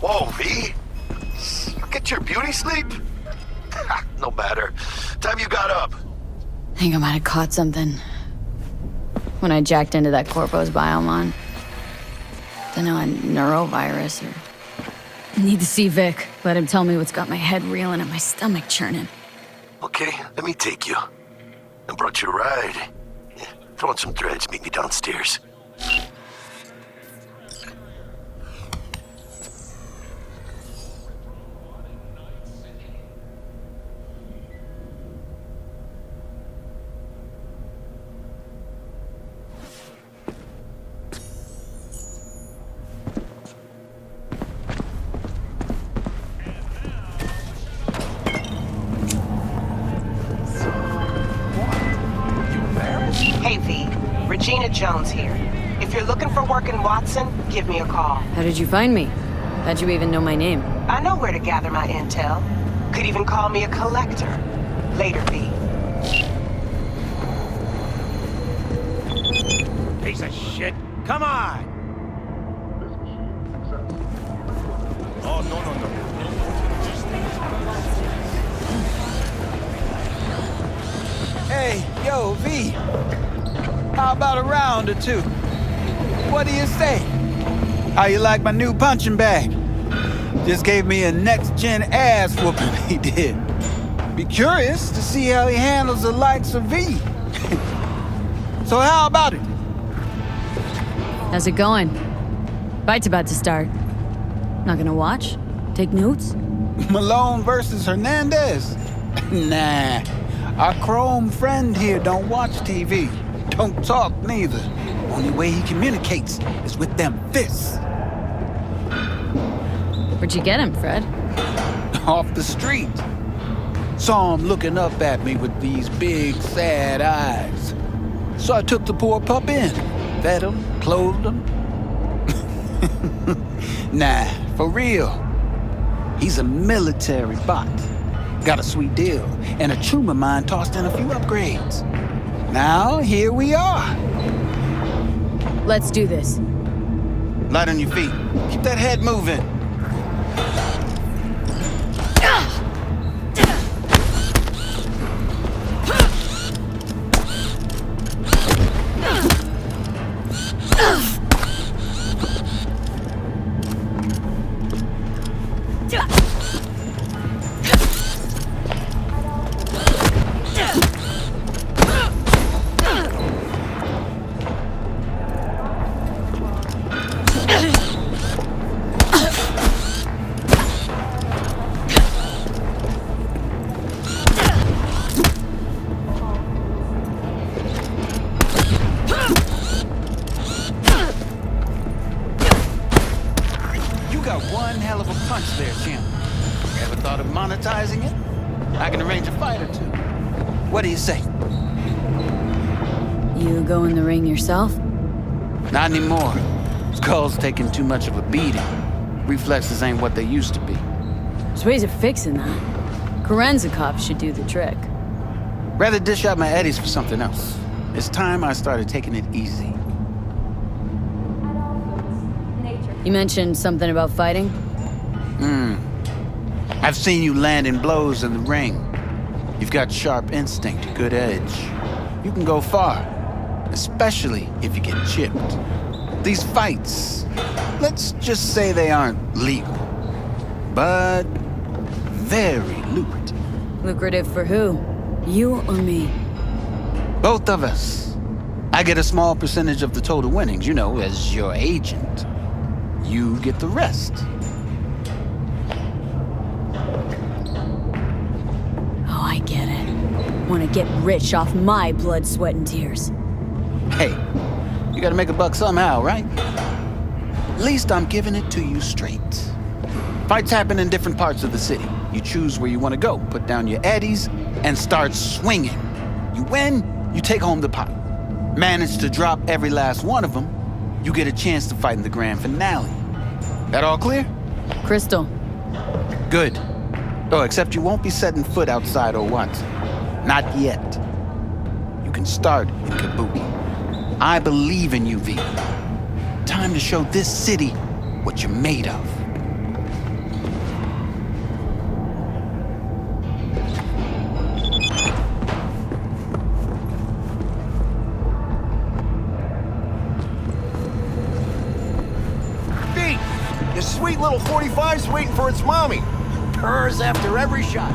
Whoa, V? Get your beauty sleep? No matter. Time you got up. I think I might have caught something when I jacked into that Corpo's biomon. Don't know, a neurovirus or... I need to see Vic. Let him tell me what's got my head reeling and my stomach churning. Okay, let me take you. I brought you a ride. Yeah, throw on some threads, meet me downstairs. Hey, V. Regina Jones here. If you're looking for work in Watson, give me a call. How did you find me? How'd you even know my name? I know where to gather my intel. Could even call me a collector. Later, V. Piece of shit. Come on! Oh, no. Hey, yo, V. How about a round or two? What do you say? How you like my new punching bag? Just gave me a next-gen ass whooping, he did. Be curious to see how he handles the likes of V. So how about it? How's it going? Fight's about to start. Not gonna watch? Take notes? Malone versus Hernandez? Nah. Our chrome friend here don't watch TV. Don't talk neither. Only way he communicates is with them fists. Where'd you get him, Fred? Off the street. Saw him looking up at me with these big, sad eyes. So I took the poor pup in. Fed him, clothed him. Nah, for real. He's a military bot. Got a sweet deal, and a tumor mine tossed in a few upgrades. Now, here we are. Let's do this. Light on your feet. Keep that head moving. One hell of a punch there, champ. Ever thought of monetizing it? I can arrange a fight or two. What do you say? You go in the ring yourself? Not anymore. Skull's taking too much of a beating. Reflexes ain't what they used to be. There's ways of fixing that. Korenzikov should do the trick. Rather dish out my eddies for something else. It's time I started taking it easy. You mentioned something about fighting? I've seen you landing blows in the ring. You've got sharp instinct, good edge. You can go far, especially if you get chipped. These fights, let's just say they aren't legal, but very lucrative. Lucrative for who? You or me? Both of us. I get a small percentage of the total winnings, you know, as your agent. You get the rest. Oh, I get it. Want to get rich off my blood, sweat, and tears. Hey, you gotta make a buck somehow, right? At least I'm giving it to you straight. Fights happen in different parts of the city. You choose where you want to go, put down your eddies, and start swinging. You win, you take home the pot. Manage to drop every last one of them, you get a chance to fight in the grand finale. That all clear? Crystal. Good. Oh, except you won't be setting foot outside or Watson. Not yet. You can start in Kabuki. I believe in you, V. Time to show this city what you're made of. little 45's waiting for its mommy. Purrs after every shot.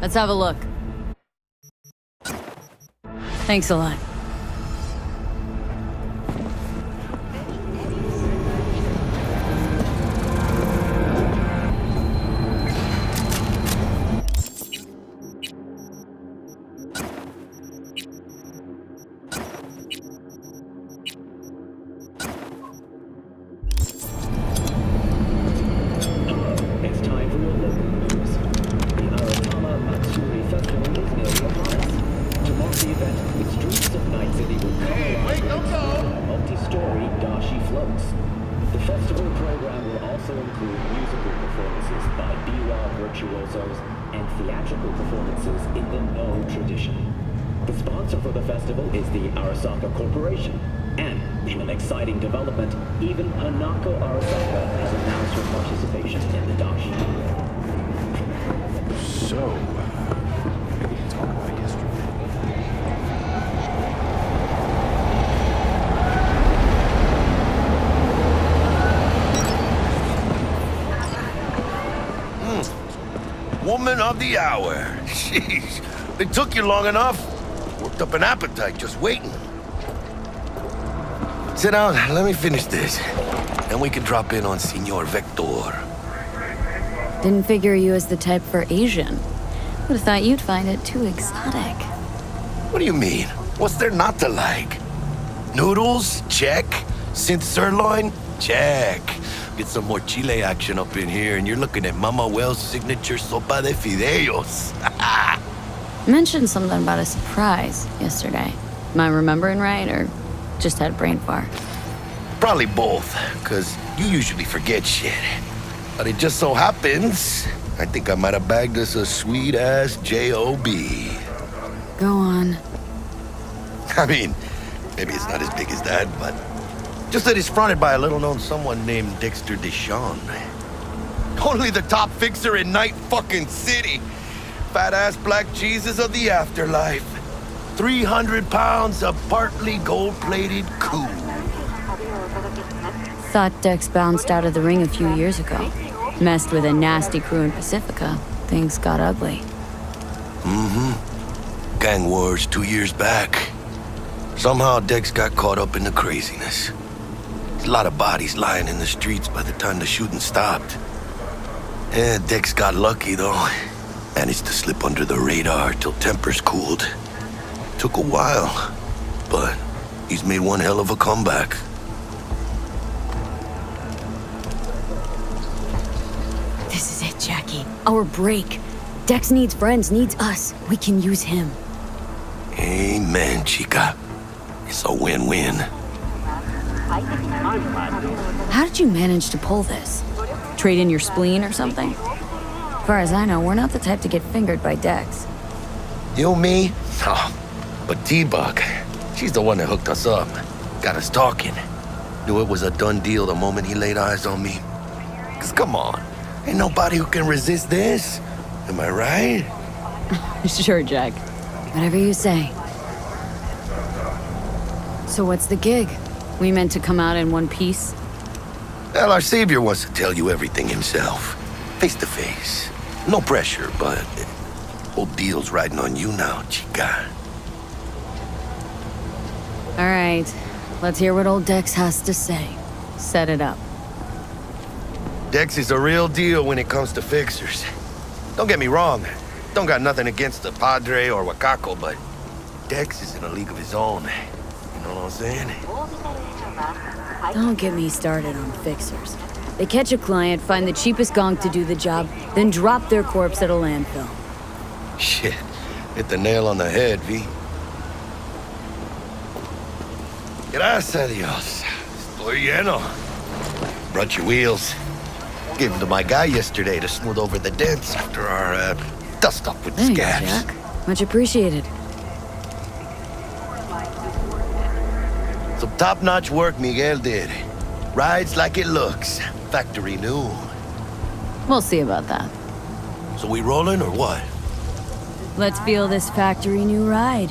Let's have a look. Thanks a lot. And theatrical performances in the No tradition. The sponsor for the festival is the Arasaka Corporation. And, in an exciting development, even Hanako Arasaka has announced her participation in the Dashi. So, what did we talk about yesterday? Woman of the hour. Jeez, it took you long enough. Worked up an appetite just waiting. Sit down, let me finish this. Then we can drop in on Senor Vector. Didn't figure you as the type for Asian. Would have thought you'd find it too exotic. What do you mean? What's there not to like? Noodles? Check. Synth sirloin? Check. Get some more Chile action up in here, and you're looking at Mama Wells' signature sopa de fideos. Mentioned something about a surprise yesterday. Am I remembering right, or just had brain fart? Probably both, because you usually forget shit. But it just so happens, I think I might have bagged us a sweet-ass J.O.B. Go on. I mean, maybe it's not as big as that, but just that it's fronted by a little-known someone named Dexter Deshawn. Only the top fixer in Night fucking City. Fat-ass black Jesus of the afterlife. 300 pounds of partly gold-plated cool. Thought Dex bounced out of the ring a few years ago. Messed with a nasty crew in Pacifica. Things got ugly. Mm-hmm. Gang wars 2 years back. Somehow Dex got caught up in the craziness. There's a lot of bodies lying in the streets by the time the shooting stopped. Yeah, Dex got lucky, though. Managed to slip under the radar till tempers cooled. Took a while, but he's made one hell of a comeback. This is it, Jackie. Our break. Dex needs friends, needs us. We can use him. Amen, chica. It's a win-win. How did you manage to pull this? Trade in your spleen or something? As far as I know, we're not the type to get fingered by Dex. You, me? Oh, but T-Bug, she's the one that hooked us up. Got us talking. Knew it was a done deal the moment he laid eyes on me. 'Cause come on, ain't nobody who can resist this. Am I right? Sure, Jack. Whatever you say. So what's the gig? We meant to come out in one piece? Well, our savior wants to tell you everything himself. Face to face. No pressure, but whole deal's riding on you now, chica. All right. Let's hear what old Dex has to say. Set it up. Dex is a real deal when it comes to fixers. Don't get me wrong. Don't got nothing against the Padre or Wakako, but Dex is in a league of his own. You know what I'm saying? Don't get me started on fixers. They catch a client, find the cheapest gonk to do the job, then drop their corpse at a landfill. Shit. Hit the nail on the head, V. Gracias a Dios. Estoy lleno. Brought your wheels. Gave them to my guy yesterday to smooth over the dents after our dust-up with the Thanks, scabs. Jack. Much appreciated. Some top-notch work Miguel did. Rides like it looks. Factory new. We'll see about that. So we rolling or what? Let's feel this factory new ride.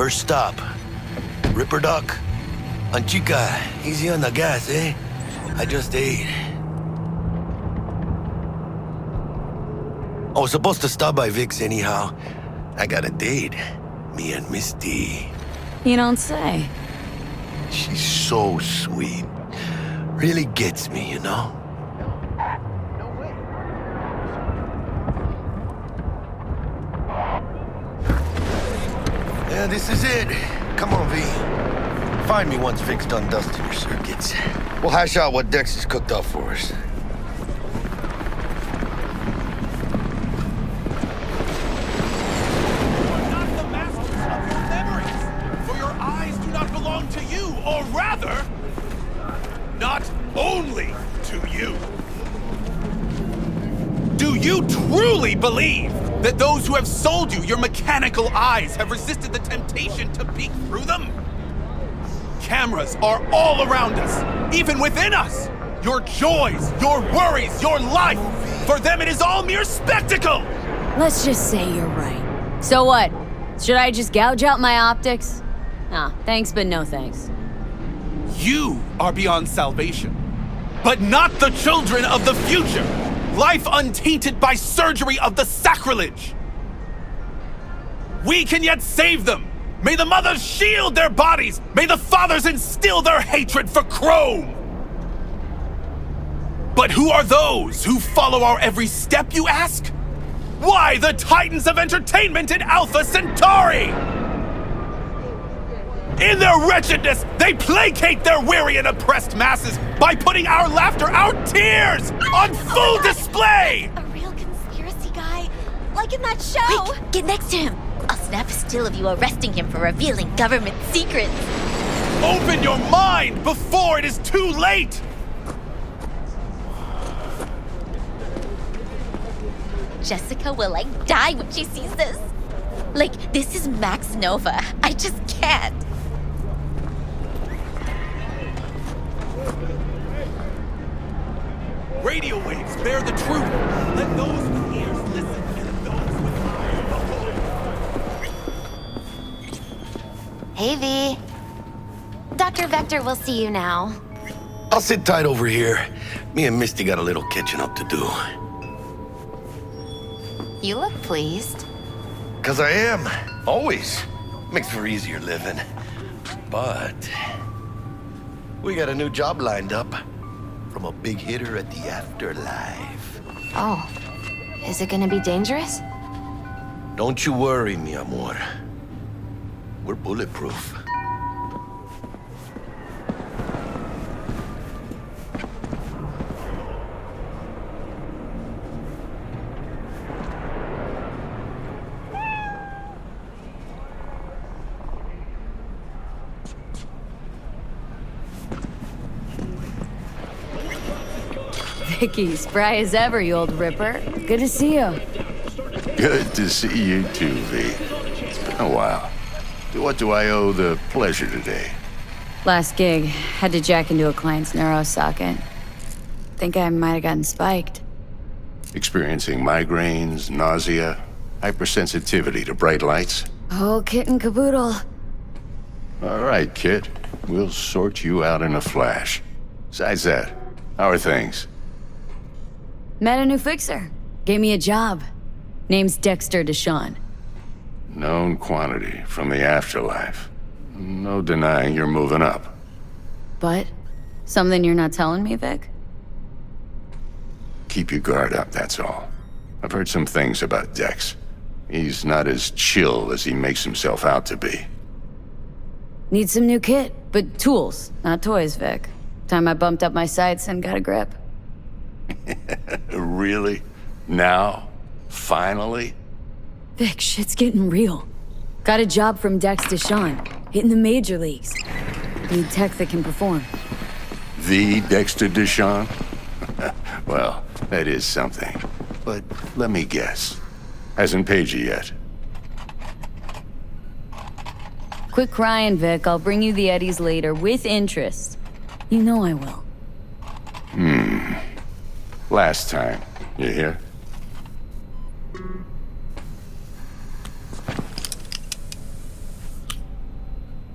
First stop, Ripperdoc. Anchica, easy on the gas, eh? I just ate. I was supposed to stop by Vic's anyhow. I got a date. Me and Misty. You don't say. She's so sweet. Really gets me, you know? Yeah, this is it. Come on, V. Find me once Vic's done dusting your circuits. We'll hash out what Dex has cooked up for us. Or rather, not only to you. Do you truly believe that those who have sold you your mechanical eyes have resisted the temptation to peek through them? Cameras are all around us, even within us. Your joys, your worries, your life. For them, it is all mere spectacle. Let's just say you're right. So what? Should I just gouge out my optics? Nah, thanks, but no thanks. You are beyond salvation, but not the children of the future. Life untainted by surgery of the sacrilege. We can yet save them. May the mothers shield their bodies. May the fathers instill their hatred for Chrome. But who are those who follow our every step, you ask? Why, the titans of entertainment in Alpha Centauri! In their wretchedness, they placate their weary and oppressed masses by putting our laughter, our tears, on full display! A real conspiracy guy? Like in that show? Quick, get next to him. I'll snap a still of you arresting him for revealing government secrets. Open your mind before it is too late! Jessica will die when she sees this. This is Max Nova. I just can't. Radio waves bear the truth. Let those with ears listen and those with eyes behold. Hey, V. Dr. Vector will see you now. I'll sit tight over here. Me and Misty got a little catching up to do. You look pleased. 'Cause I am. Always. Makes for easier living. But we got a new job lined up from a big hitter at the afterlife. Oh, is it gonna be dangerous? Don't you worry, mi amor. We're bulletproof. Vicky, spry as ever, you old ripper. Good to see you. Good to see you too, V. It's been a while. What do I owe the pleasure today? Last gig, had to jack into a client's neuro socket. Think I might have gotten spiked. Experiencing migraines, nausea, hypersensitivity to bright lights? Oh, kit and caboodle. All right, kid. We'll sort you out in a flash. Besides that, how are things? Met a new fixer. Gave me a job. Name's Dexter Deshawn. Known quantity from the afterlife. No denying you're moving up. But? Something you're not telling me, Vic? Keep your guard up, that's all. I've heard some things about Dex. He's not as chill as he makes himself out to be. Need some new kit, but tools, not toys, Vic. Time I bumped up my sights and got a grip. Really? Now? Finally? Vic, shit's getting real. Got a job from Dex Deshawn, hitting the major leagues. Need tech that can perform. The Dexter Deshawn? Well, that is something. But let me guess. Hasn't paid you yet. Quit crying, Vic. I'll bring you the eddies later, with interest. You know I will. Last time. You hear?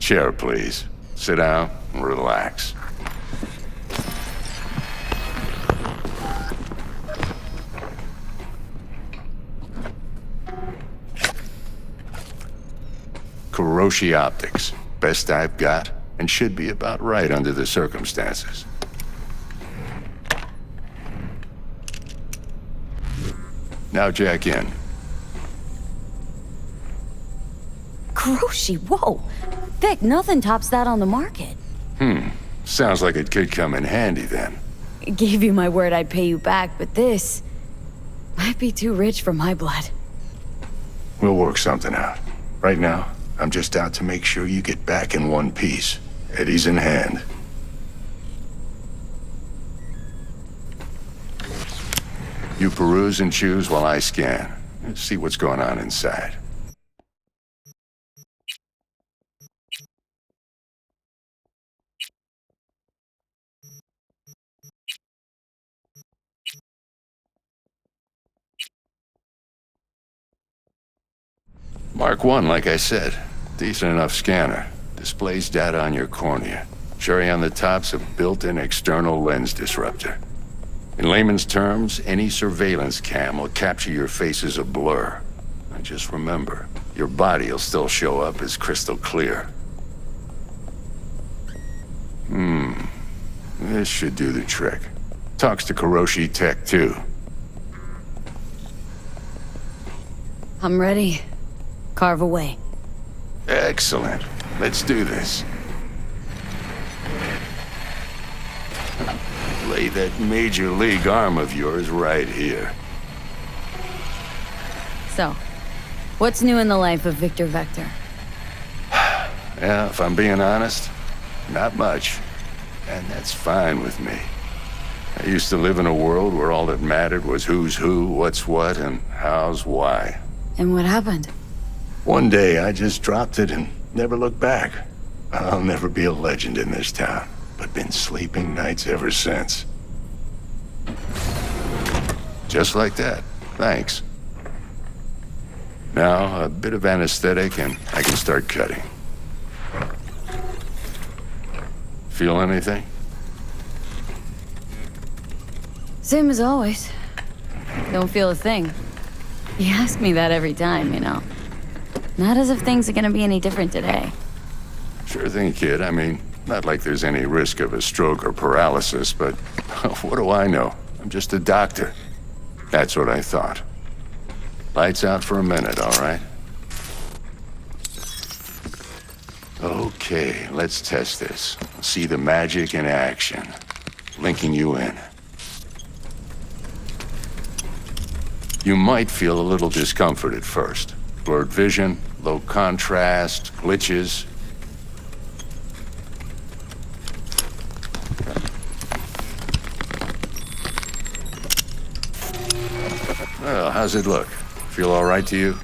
Chair, please. Sit down and relax. Kuroshi Optics. Best I've got, and should be about right under the circumstances. Now jack in. Kuroshi, whoa! Vic, nothing tops that on the market. Sounds like it could come in handy then. Gave you my word I'd pay you back, but this might be too rich for my blood. We'll work something out. Right now, I'm just out to make sure you get back in one piece. Eddie's in hand. You peruse and choose while I scan. See what's going on inside. Mark 1, like I said. Decent enough scanner. Displays data on your cornea. Cherry on the top's a built-in external lens disruptor. In layman's terms, any surveillance cam will capture your face as a blur. And just remember, your body will still show up as crystal clear. This should do the trick. Talks to Kuroshi Tech, too. I'm ready. Carve away. Excellent. Let's do this. Lay that major league arm of yours right here. So, what's new in the life of Victor Vector? Yeah, if I'm being honest, not much. And that's fine with me. I used to live in a world where all that mattered was who's who, what's what, and how's why. And what happened? One day, I just dropped it and never looked back. I'll never be a legend in this town, but been sleeping nights ever since. Just like that. Thanks. Now, a bit of anesthetic and I can start cutting. Feel anything? Same as always. Don't feel a thing. You ask me that every time, you know. Not as if things are gonna be any different today. Sure thing, kid. I mean, not like there's any risk of a stroke or paralysis, but what do I know? I'm just a doctor. That's what I thought. Lights out for a minute, all right? Okay, let's test this. See the magic in action. Linking you in. You might feel a little discomfort at first. Blurred vision, low contrast, glitches. Well, how's it look? Feel all right to you?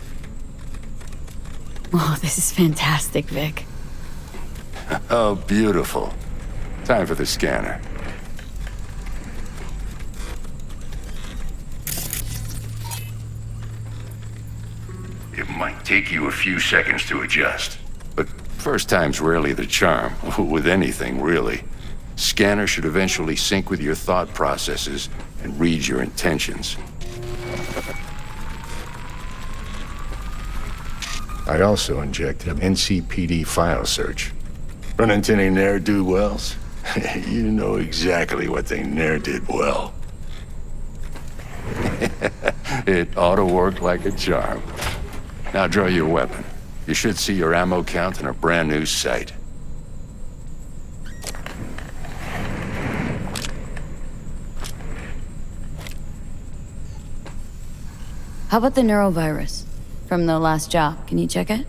Oh, this is fantastic, Vic. Oh, beautiful. Time for the scanner. It might take you a few seconds to adjust. But first time's rarely the charm, with anything, really. Scanner should eventually sync with your thought processes and read your intentions. I also injected an NCPD file search. Run into any ne'er-do-wells? You know exactly what they ne'er did well. It ought to work like a charm. Now draw your weapon. You should see your ammo count in a brand new sight. How about the neurovirus? From the last job, can you check it?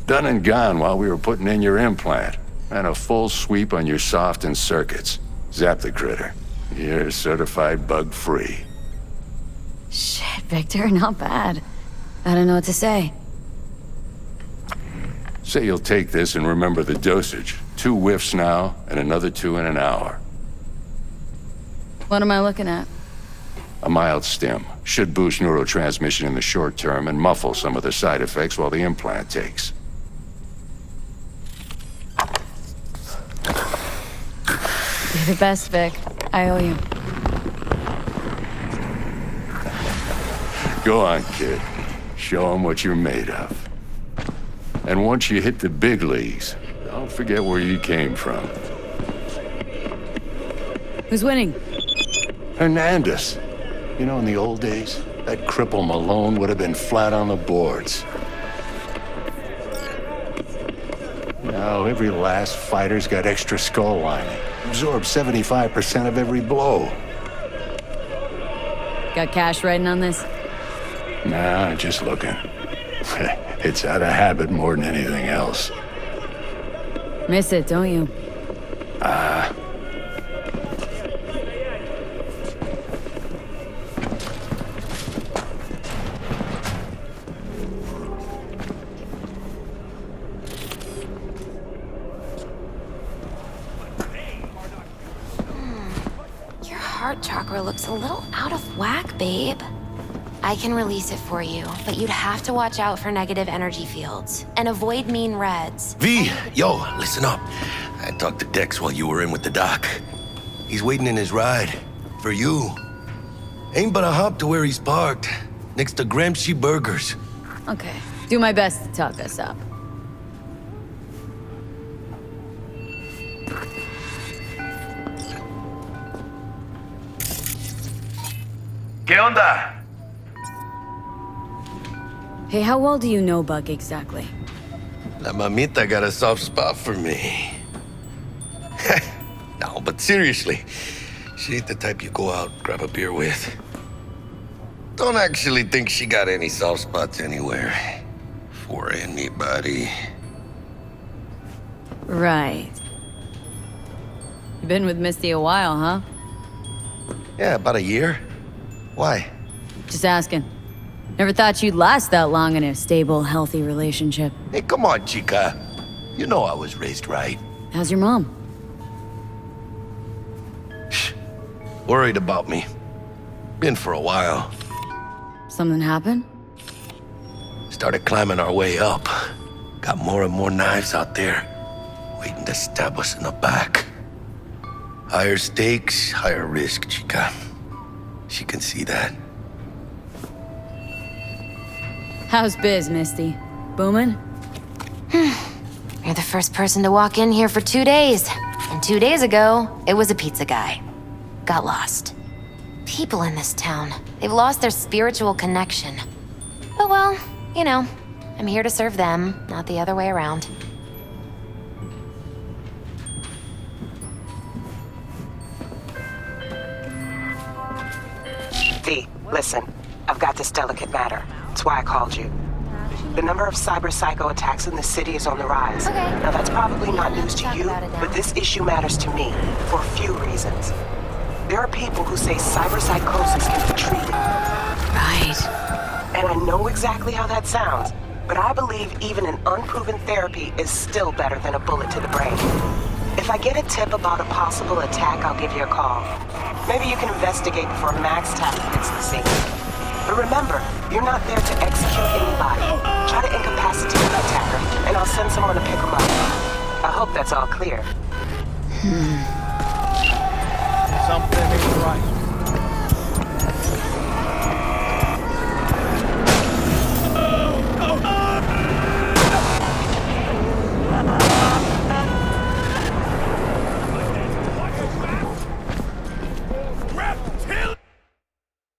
Done and gone while we were putting in your implant. And a full sweep on your soft and circuits. Zap the critter. You're certified bug-free. Shit, Victor, not bad. I don't know what to say. Say you'll take this and remember the dosage. 2 whiffs now, and another 2 in an hour. What am I looking at? A mild stim. Should boost neurotransmission in the short term and muffle some of the side effects while the implant takes. You're the best, Vic. I owe you. Go on, kid. Show 'em what you're made of. And once you hit the big leagues, don't forget where you came from. Who's winning? Hernandez. You know, in the old days, that cripple Malone would have been flat on the boards. Now, every last fighter's got extra skull lining. Absorbs 75% of every blow. Got cash writing on this? Nah, just looking. It's out of habit more than anything else. Miss it, don't you? Your heart chakra looks a little out of whack, babe. I can release it for you, but you'd have to watch out for negative energy fields and avoid mean reds. V, yo, listen up. I talked to Dex while you were in with the doc. He's waiting in his ride. For you. Ain't but a hop to where he's parked. Next to Gramsci Burgers. Okay. Do my best to talk us up. ¿Qué onda? Hey, how well do you know Buck exactly? La mamita got a soft spot for me. No, but seriously, she ain't the type you go out, grab a beer with. Don't actually think she got any soft spots anywhere. For anybody. Right. You've been with Misty a while, huh? Yeah, about a year. Why? Just asking. Never thought you'd last that long in a stable, healthy relationship. Hey, come on, chica. You know I was raised right. How's your mom? Worried about me. Been for a while. Something happened? Started climbing our way up. Got more and more knives out there, waiting to stab us in the back. Higher stakes, higher risk, chica. She can see that. How's biz, Misty? Booming? You're the first person to walk in here for 2 days. And 2 days ago, it was a pizza guy. Got lost. People in this town, they've lost their spiritual connection. But well, you know, I'm here to serve them, not the other way around. V, listen. I've got this delicate matter. That's why I called you. The number of cyber psycho attacks in the city is on the rise. Okay. Now that's probably not news to Talk you, about it now. but this issue matters to me for a few reasons. There are people who say cyber psychosis can be treated. Right. And I know exactly how that sounds, but I believe even an unproven therapy is still better than a bullet to the brain. If I get a tip about a possible attack, I'll give you a call. Maybe you can investigate before Max Tap hits the scene. But remember, you're not there to execute anybody. Try to incapacitate the attacker, and I'll send someone to pick him up. I hope that's all clear. Something ain't right.